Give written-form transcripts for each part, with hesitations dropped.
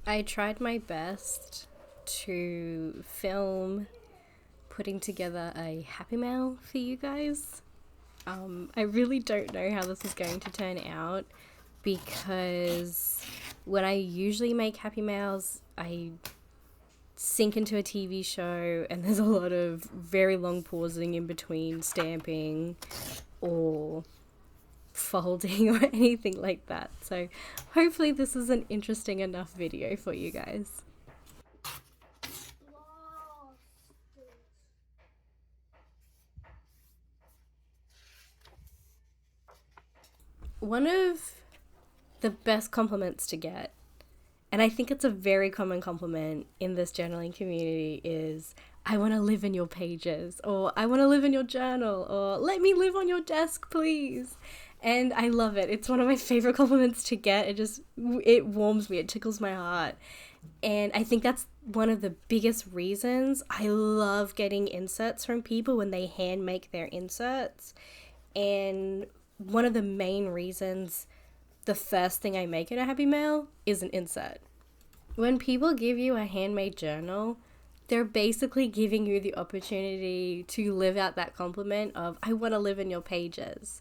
I tried my best to film putting together a happy mail for you guys. I really don't know how this is going to turn out because when I usually make happy mails, I sink into a TV show and there's a lot of very long pausing in between stamping or folding or anything like that. So hopefully this is an interesting enough video for you guys. One of the best compliments to get, and I think it's a very common compliment in this journaling community, is I want to live in your pages, or I want to live in your journal, or let me live on your desk, please. And I love it. It's one of my favorite compliments to get. It warms me. It tickles my heart. And I think that's one of the biggest reasons I love getting inserts from people when they hand make their inserts. And one of the main reasons the first thing I make in a Happy Mail is an insert. When people give you a handmade journal, they're basically giving you the opportunity to live out that compliment of, I want to live in your pages.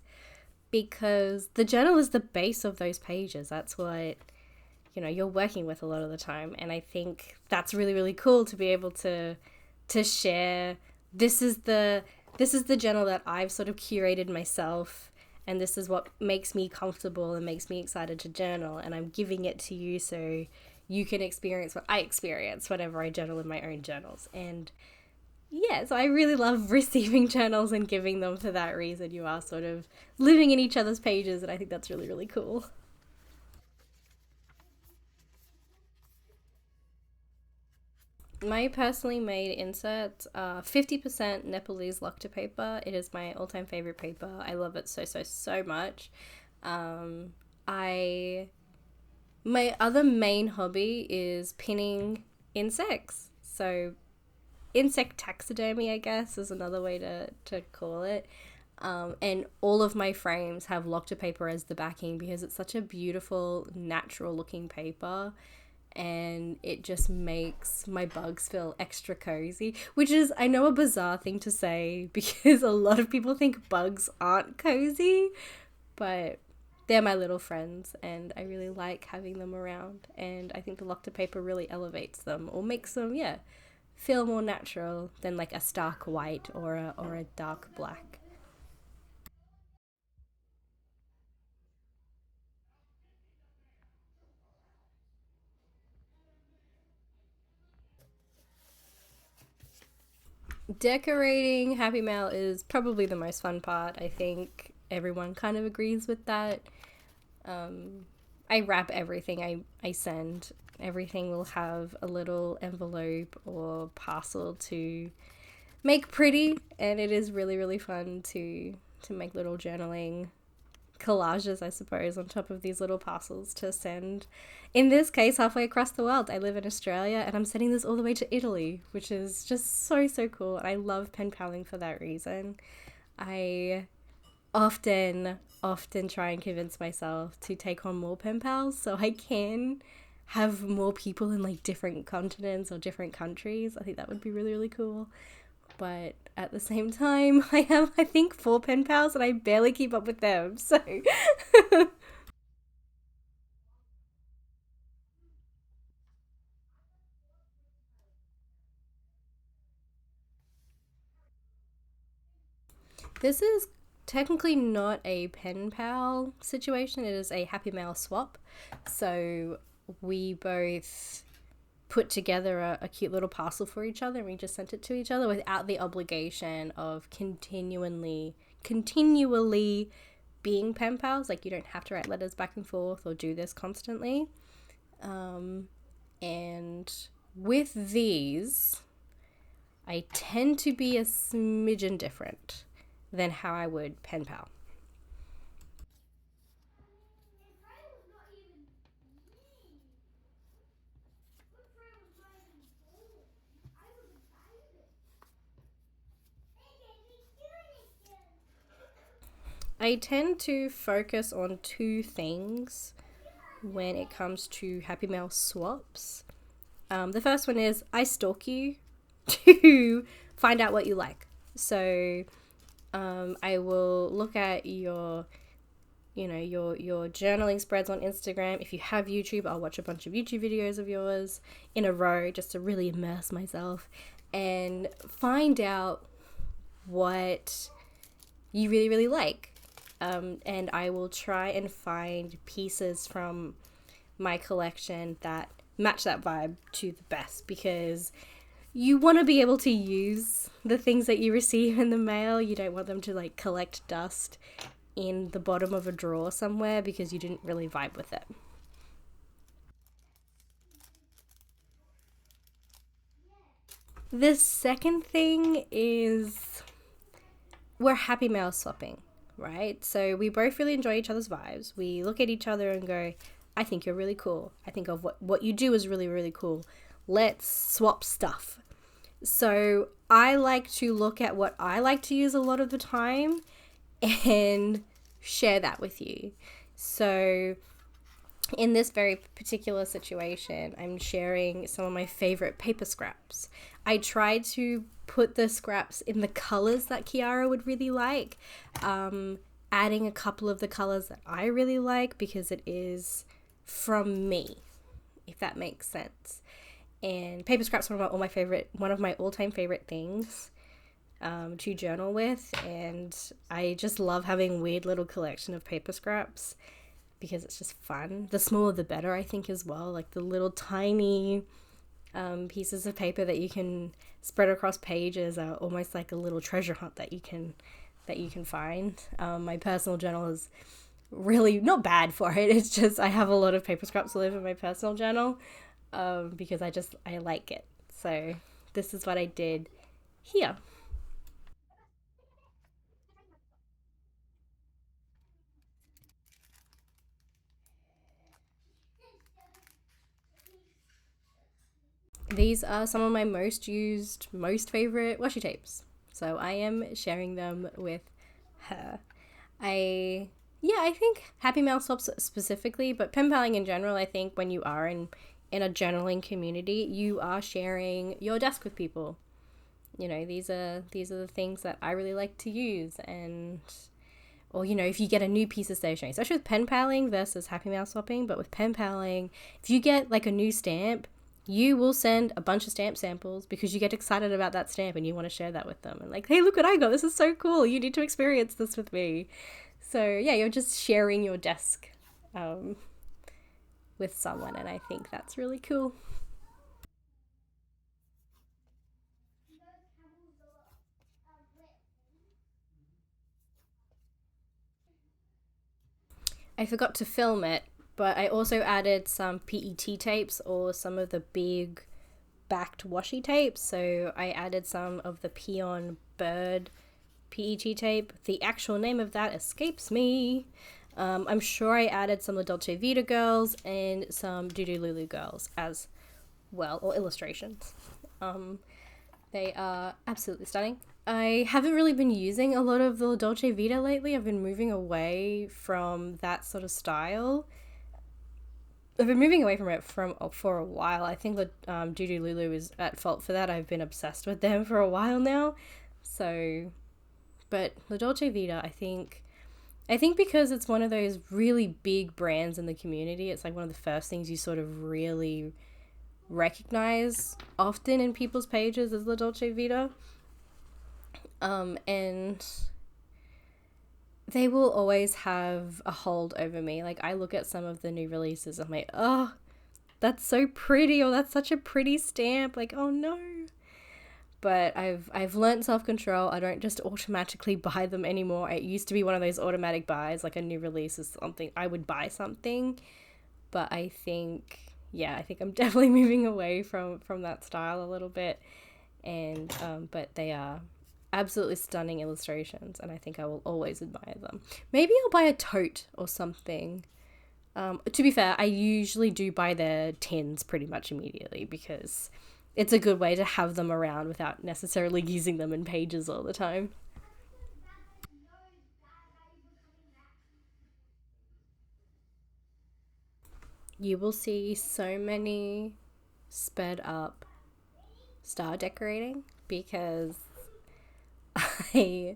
Because the journal is the base of those pages. That's what, you're working with a lot of the time. And I think that's really, really cool to be able to share. This is the journal that I've sort of curated myself, and this is what makes me comfortable and makes me excited to journal, and I'm giving it to you so you can experience what I experience whenever I journal in my own journals. And yeah, so I really love receiving journals and giving them for that reason. You are sort of living in each other's pages, and I think that's really, really cool. My personally made inserts are 50% Nepalese lacquer paper. It is my all-time favorite paper. I love it so, so, so much. Um, I My other main hobby is pinning insects. So insect taxidermy, I guess, is another way to call it. And all of my frames have lacquer paper as the backing because it's such a beautiful, natural looking paper. And it just makes my bugs feel extra cozy, which is, I know, a bizarre thing to say because a lot of people think bugs aren't cozy, but they're my little friends and I really like having them around. And I think the lacquer paper really elevates them or makes them, yeah, feel more natural than like a stark white or a dark black. Decorating Happy Mail is probably the most fun part. I think everyone kind of agrees with that. I wrap everything I send. Everything will have a little envelope or parcel to make pretty, and it is really, really fun to make little journaling collages, I suppose, on top of these little parcels to send. In this case, halfway across the world. I live in Australia and I'm sending this all the way to Italy, which is just so, so cool. And I love pen paling for that reason. I often try and convince myself to take on more pen pals so I can have more people in like different continents or different countries. I think that would be really, really cool. But at the same time, I have, I think, four pen pals and I barely keep up with them. So this is technically not a pen pal situation. It is a happy mail swap. So we both put together a cute little parcel for each other and we just sent it to each other without the obligation of continually being pen pals. Like, you don't have to write letters back and forth or do this constantly. And with these, I tend to be a smidgen different than how I would pen pal. I tend to focus on two things when it comes to happy mail swaps. The first one is I stalk you to find out what you like. So I will look at your journaling spreads on Instagram. If you have YouTube, I'll watch a bunch of YouTube videos of yours in a row just to really immerse myself and find out what you really, really like. And I will try and find pieces from my collection that match that vibe to the best, because you want to be able to use the things that you receive in the mail. You don't want them to like collect dust in the bottom of a drawer somewhere because you didn't really vibe with it. The second thing is we're happy mail swapping, right? So we both really enjoy each other's vibes. We look at each other and go, I think you're really cool. I think of what you do is really, really cool. Let's swap stuff. So I like to look at what I like to use a lot of the time and share that with you. So in this very particular situation, I'm sharing some of my favorite paper scraps. I tried to put the scraps in the colors that Kiara would really like, adding a couple of the colors that I really like because it is from me, if that makes sense. And paper scraps are one of my all-time favorite things to journal with, and I just love having weird little collection of paper scraps because it's just fun. The smaller the better, I think, as well. Like the little tiny pieces of paper that you can spread across pages are almost like a little treasure hunt that you can find. My personal journal is really not bad for it. It's just I have a lot of paper scraps all over my personal journal because I like it. So this is what I did here. These are some of my most used, most favorite washi tapes. So I am sharing them with her. I think happy mail swaps specifically, but pen paling in general, I think when you are in a journaling community, you are sharing your desk with people. You know, these are the things that I really like to use, and or if you get a new piece of stationery, especially with pen paling versus happy mail swapping, but with pen paling, if you get like a new stamp, you will send a bunch of stamp samples because you get excited about that stamp and you want to share that with them. And like, hey, look what I got. This is so cool. You need to experience this with me. So yeah, you're just sharing your desk with someone. And I think that's really cool. I forgot to film it, but I also added some PET tapes or some of the big backed washi tapes. So I added some of the Peon Bird PET tape. The actual name of that escapes me. I'm sure I added some of the Dolce Vita girls and some Doodoo Lulu girls as well, or illustrations. They are absolutely stunning. I haven't really been using a lot of the Dolce Vita lately. I've been moving away from that sort of style. I've been moving away from it for a while. I think that Doodoo Lulu is at fault for that. I've been obsessed with them for a while now. So, but the Dolce Vita, I think because it's one of those really big brands in the community, it's like one of the first things you sort of really recognize often in people's pages is the Dolce Vita. And they will always have a hold over me. Like, I look at some of the new releases, I'm like, oh, that's so pretty, or that's such a pretty stamp. Like, oh no. But I've learned self-control. I don't just automatically buy them anymore. It used to be one of those automatic buys, like a new release is something, I would buy something. But I think I'm definitely moving away from that style a little bit. And, but they are absolutely stunning illustrations, and I think I will always admire them. Maybe I'll buy a tote or something. To be fair, I usually do buy their tins pretty much immediately because it's a good way to have them around without necessarily using them in pages all the time. you will see so many sped up star decorating because I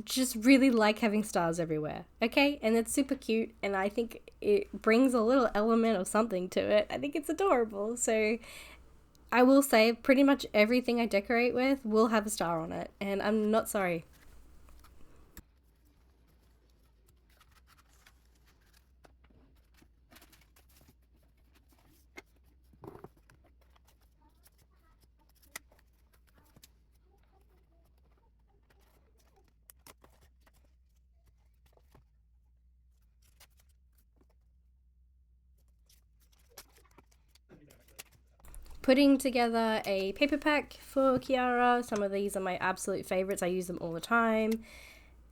just really like having stars everywhere, okay? And it's super cute, and I think it brings a little element of something to it. I think it's adorable. So I will say pretty much everything I decorate with will have a star on it, and I'm not sorry. Putting together a paper pack for Kiara. Some of these are my absolute favorites. I use them all the time.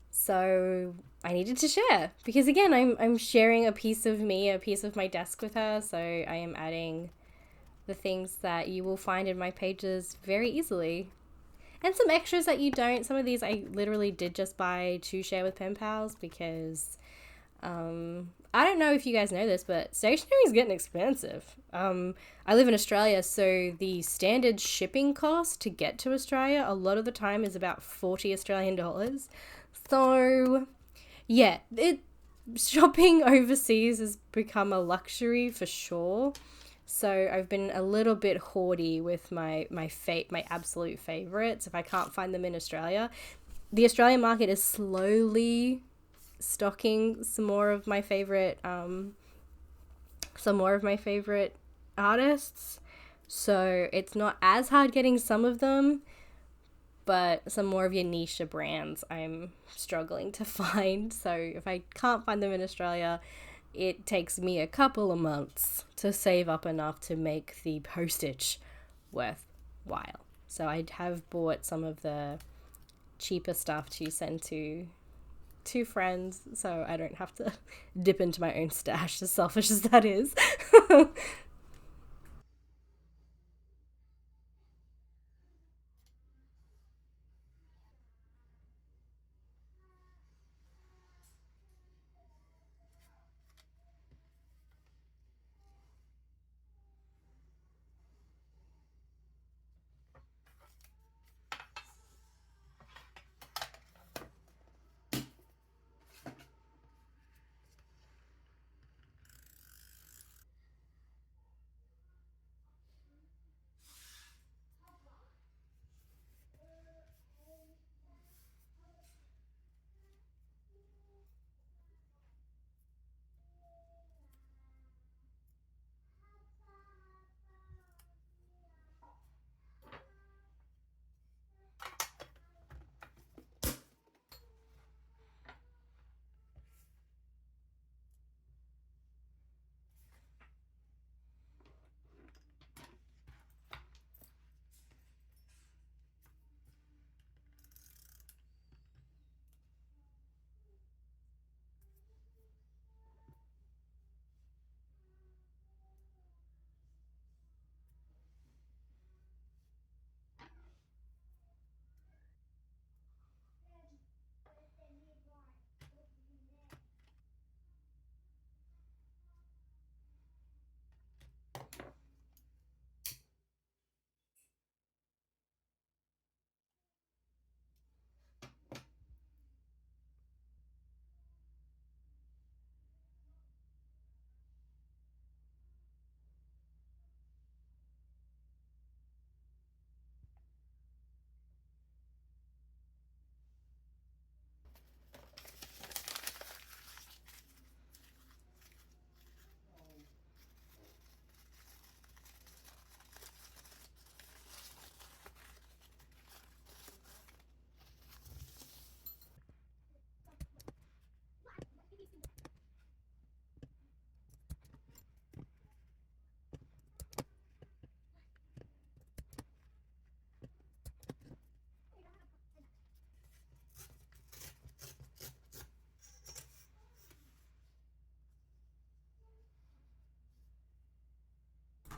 So I needed to share because again, I'm sharing a piece of me, a piece of my desk with her. So I am adding the things that you will find in my pages very easily. And some extras that you don't. Some of these I literally did just buy to share with pen pals because I don't know if you guys know this, but stationery is getting expensive. I live in Australia, so the standard shipping cost to get to Australia a lot of the time is about 40 Australian dollars. So, yeah, shopping overseas has become a luxury for sure. So I've been a little bit hoardy with my absolute favorites. If I can't find them in Australia, the Australian market is slowly stocking some more of my favorite artists. So it's not as hard getting some of them, but some more of your niche brands I'm struggling to find. So if I can't find them in Australia, it takes me a couple of months to save up enough to make the postage worthwhile. So I have bought some of the cheaper stuff to send to friends so I don't have to dip into my own stash, as selfish as that is.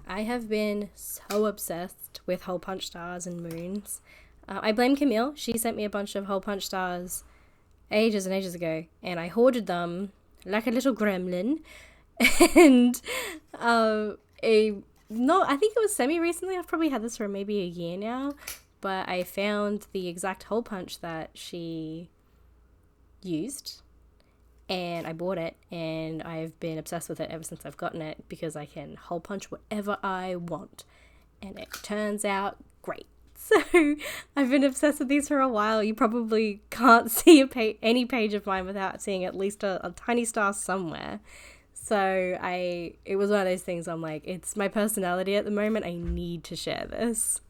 I have been so obsessed with hole punch stars and moons. I blame Camille. She sent me a bunch of hole punch stars ages and ages ago, and I hoarded them like a little gremlin. And a no, I think it was semi recently. I've probably had this for maybe a year now, but I found the exact hole punch that she used, and I bought it, and I've been obsessed with it ever since I've gotten it because I can hole punch whatever I want, and it turns out great. So I've been obsessed with these for a while. You probably can't see any page of mine without seeing at least a tiny star somewhere. So it was one of those things. I'm like, it's my personality at the moment. I need to share this.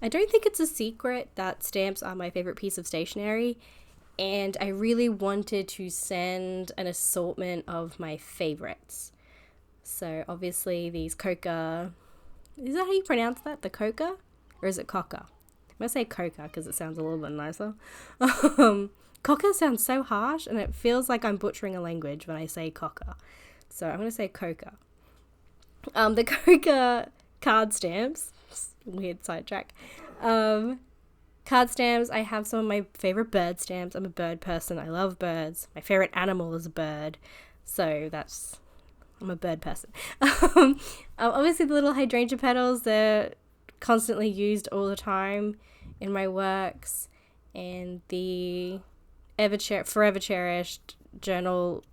I don't think it's a secret that stamps are my favorite piece of stationery, and I really wanted to send an assortment of my favorites. So obviously these coca, is that how you pronounce that? The coca? Or is it coca? I'm going to say coca because it sounds a little bit nicer. Coca sounds so harsh and it feels like I'm butchering a language when I say coca. So I'm going to say coca. The coca card stamps, weird sidetrack. Card stamps, I have some of my favorite bird stamps. I'm a bird person. I love birds. My favorite animal is a bird. So I'm a bird person. Obviously, the little hydrangea petals, they're constantly used all the time in my works. And the forever cherished journal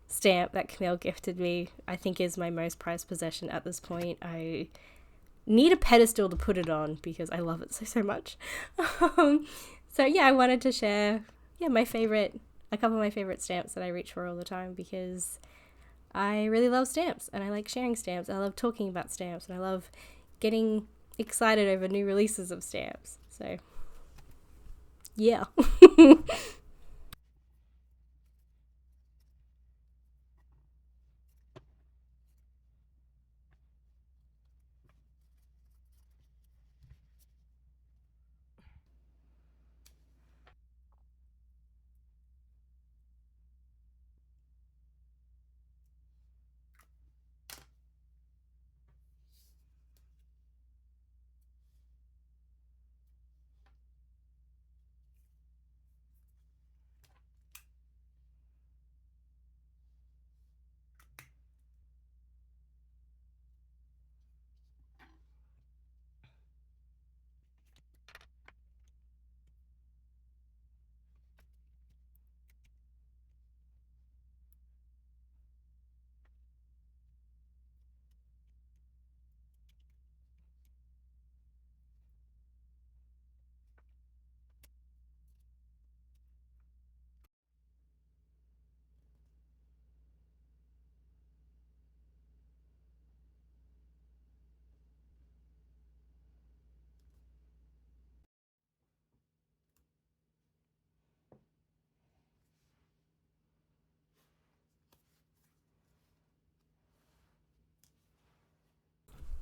stamp that Camille gifted me, I think is my most prized possession at this point. I need a pedestal to put it on because I love it so much. So yeah, I wanted to share a couple of my favorite stamps that I reach for all the time because I really love stamps and I like sharing stamps. I love talking about stamps and I love getting excited over new releases of stamps. So yeah.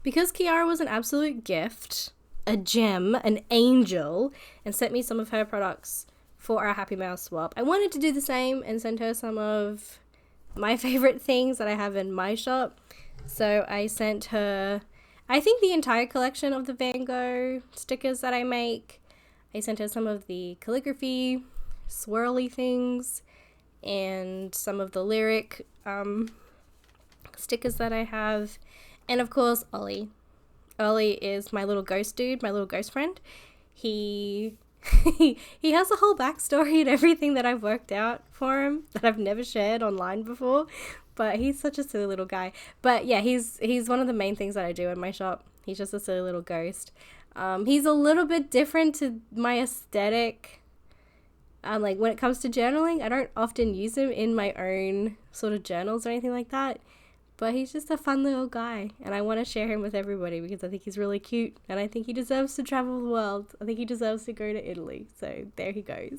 Because Kiara was an absolute gift, a gem, an angel, and sent me some of her products for our Happy Mail swap, I wanted to do the same and send her some of my favorite things that I have in my shop. So I sent her, I think, the entire collection of the Van Gogh stickers that I make. I sent her some of the calligraphy swirly things, and some of the lyric stickers that I have. And of course, Ollie. Ollie is my little ghost dude, my little ghost friend. He he has a whole backstory and everything that I've worked out for him that I've never shared online before. But he's such a silly little guy. But yeah, he's one of the main things that I do in my shop. He's just a silly little ghost. He's a little bit different to my aesthetic. Like when it comes to journaling, I don't often use him in my own sort of journals or anything like that. But he's just a fun little guy, and I want to share him with everybody because I think he's really cute, and I think he deserves to travel the world. I think he deserves to go to Italy. So there he goes.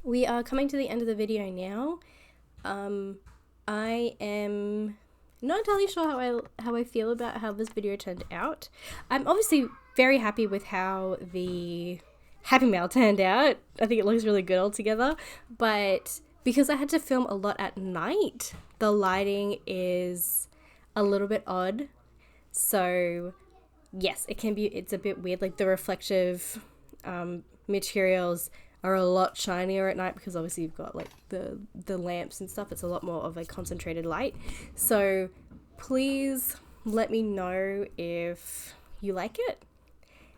We are coming to the end of the video now. I am not entirely sure how I feel about how this video turned out. I'm obviously very happy with how the Happy Mail turned out. I think it looks really good altogether, but because I had to film a lot at night, the lighting is a little bit odd. So yes, it's a bit weird. Like the reflective materials are a lot shinier at night because obviously you've got like the lamps and stuff. It's a lot more of a concentrated light. So please let me know if you like it,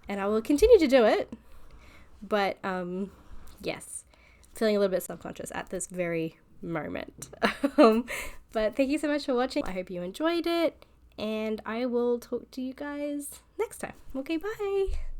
and I will continue to do it. But yes, feeling a little bit subconscious at this very moment. But thank you so much for watching. I hope you enjoyed it, and I will talk to you guys next time. Okay, bye.